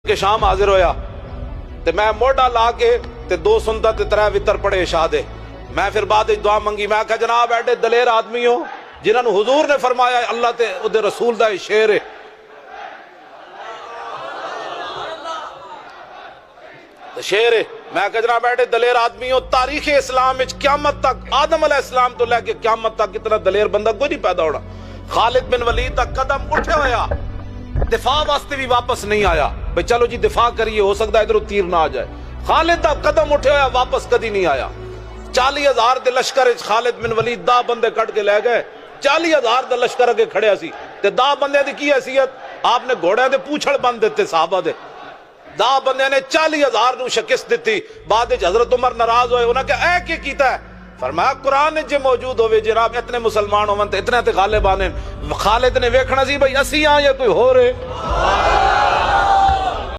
کہ شام حاضر ہویا تے میں موڈا لا کے تے 2 سنت تے 3 وتر پڑھے عشاء دے. میں پھر بعد دعا منگی. میں کہا جناب ایڈے دلیر آدمی ہو جنہاں نو حضور نے فرمایا اللہ تے اودے رسول دا شعر ہے. شعر ہے. میں کہا جناب ایڈے دلیر آدمی ہو. تاریخ اسلام وچ قیامت تک آدم علیہ السلام تو لے کے قیامت تک اتنا دلیر بندہ کوئی نہیں پیدا ہونا. خالد بن ولید دا قدم اٹھے ہویا دفاع واسطے بھی واپس نہیں آیا بھئی چلو جی دفاع کریے ہو سکتا ہے ادھر تیر نہ آ جائے. خالد دا قدم اٹھے ہویا واپس کدی نہیں آیا. 40,000 دے لشکر خالد بن ولید 10 بندے کٹ کے لے گئے. 40,000 دا لشکر اگے کھڑیا سی تے 10 بندے دی کی حیثیت. آپ نے گھوڑے دے پوچھڑ بند دیتے صحابہ دے. 10 بندے نے 40,000 نو شکست دیتی. بعد حضرت عمر ناراض ہوئے. انہاں کہ اے کی کیتا ہے؟ فرمایا قرآن جے موجود ہوئے جناب اتنے مسلمان ہوون تے اتنے تے غالب آنے. خالد نے ویکھنا سی بھئی اسی ہاں یا کوئی ہو رہے.